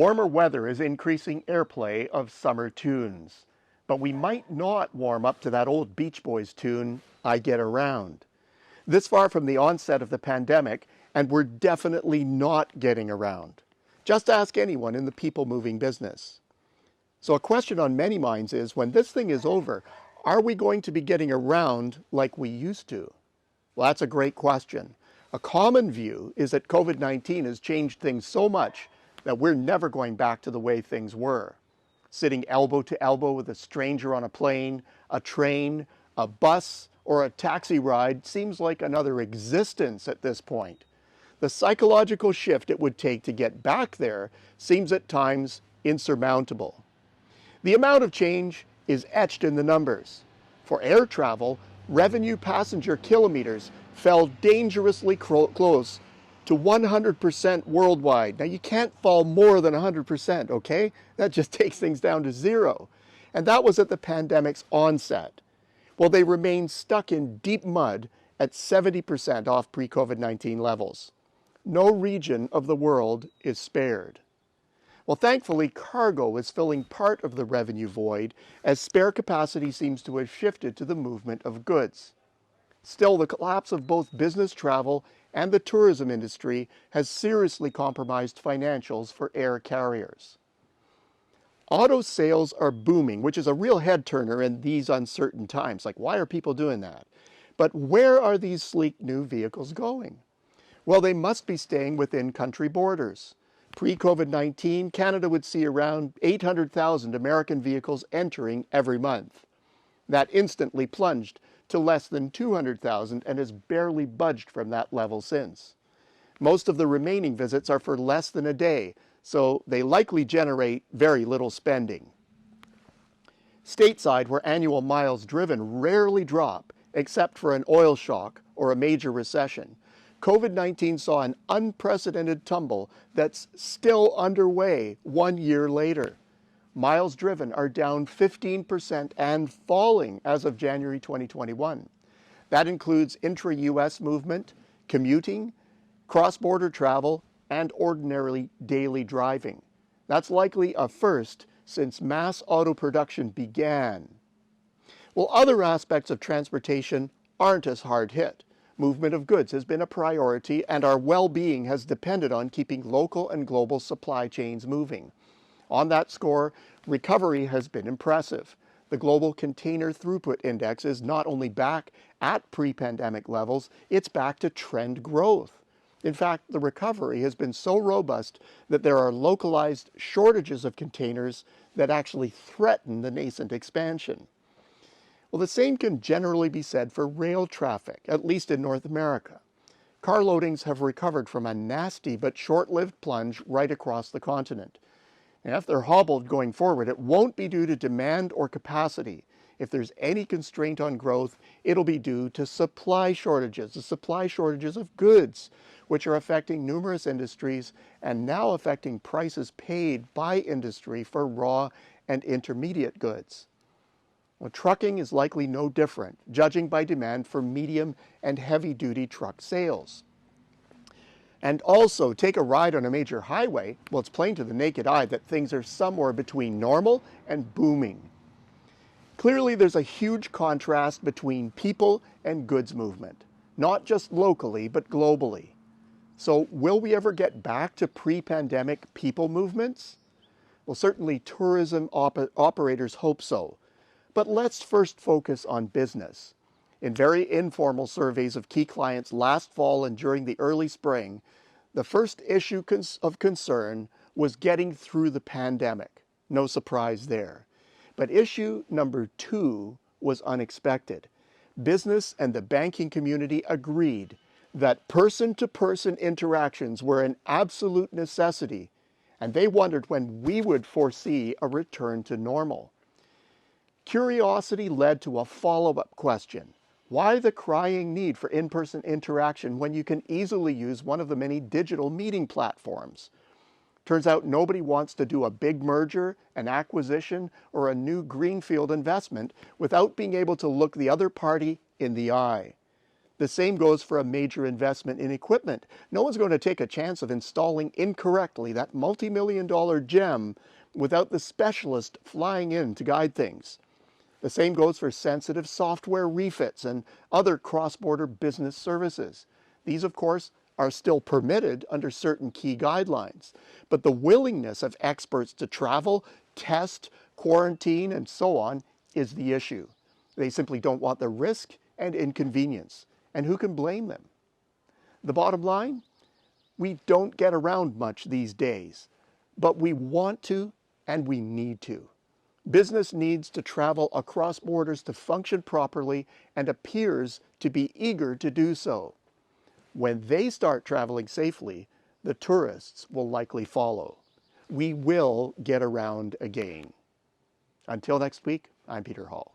Warmer weather is increasing airplay of summer tunes, but we might not warm up to that old Beach Boys tune, I Get Around. This far from the onset of the pandemic, and we're definitely not getting around. Just ask anyone in the people-moving business. So a question on many minds is, when this thing is over, are we going to be getting around like we used to? Well, that's a great question. A common view is that COVID-19 has changed things so much that we're never going back to the way things were. Sitting elbow to elbow with a stranger on a plane, a train, a bus, or a taxi ride seems like another existence at this point. The psychological shift it would take to get back there seems at times insurmountable. The amount of change is etched in the numbers. For air travel, revenue passenger kilometers fell dangerously close to 100% worldwide. Now, you can't fall more than 100%, okay? That just takes things down to zero. And that was at the pandemic's onset. Well, they remain stuck in deep mud at 70% off pre-COVID-19 levels. No region of the world is spared. Well, thankfully, cargo is filling part of the revenue void as spare capacity seems to have shifted to the movement of goods. Still, the collapse of both business travel and the tourism industry has seriously compromised financials for air carriers. Auto sales are booming, which is a real head turner in these uncertain times. Like, why are people doing that? But where are these sleek new vehicles going? Well, they must be staying within country borders. Pre-COVID-19, Canada would see around 800,000 American vehicles entering every month. That instantly plunged to less than 200,000 and has barely budged from that level since. Most of the remaining visits are for less than a day, so they likely generate very little spending. Stateside, where annual miles driven rarely drop, except for an oil shock or a major recession, COVID-19 saw an unprecedented tumble that's still underway 1 year later. Miles driven are down 15% and falling as of January 2021. That includes intra-US movement, commuting, cross-border travel, and ordinarily daily driving. That's likely a first since mass auto production began. Well, other aspects of transportation aren't as hard hit. Movement of goods has been a priority, and our well-being has depended on keeping local and global supply chains moving. On that score, recovery has been impressive. The Global Container Throughput Index is not only back at pre-pandemic levels, it's back to trend growth. In fact, the recovery has been so robust that there are localized shortages of containers that actually threaten the nascent expansion. Well, the same can generally be said for rail traffic, at least in North America. Car loadings have recovered from a nasty but short-lived plunge right across the continent. And if they're hobbled going forward, it won't be due to demand or capacity. If there's any constraint on growth, it'll be due to supply shortages, the supply shortages of goods, which are affecting numerous industries and now affecting prices paid by industry for raw and intermediate goods. Well, trucking is likely no different, judging by demand for medium and heavy-duty truck sales. And also, take a ride on a major highway, well, it's plain to the naked eye that things are somewhere between normal and booming. Clearly, there's a huge contrast between people and goods movement, not just locally, but globally. So, will we ever get back to pre-pandemic people movements? Well, certainly tourism operators hope so. But let's first focus on business. In very informal surveys of key clients last fall and during the early spring, the first issue of concern was getting through the pandemic. No surprise there. But issue number 2 was unexpected. Business and the banking community agreed that person-to-person interactions were an absolute necessity, and they wondered when we would foresee a return to normal. Curiosity led to a follow-up question. Why the crying need for in-person interaction when you can easily use one of the many digital meeting platforms? Turns out nobody wants to do a big merger, an acquisition, or a new greenfield investment without being able to look the other party in the eye. The same goes for a major investment in equipment. No one's going to take a chance of installing incorrectly that multi-million-dollar gem without the specialist flying in to guide things. The same goes for sensitive software refits and other cross-border business services. These, of course, are still permitted under certain key guidelines. But the willingness of experts to travel, test, quarantine, and so on is the issue. They simply don't want the risk and inconvenience. And who can blame them? The bottom line? We don't get around much these days, but we want to and we need to. Business needs to travel across borders to function properly and appears to be eager to do so. When they start traveling safely, the tourists will likely follow. We will get around again. Until next week, I'm Peter Hall.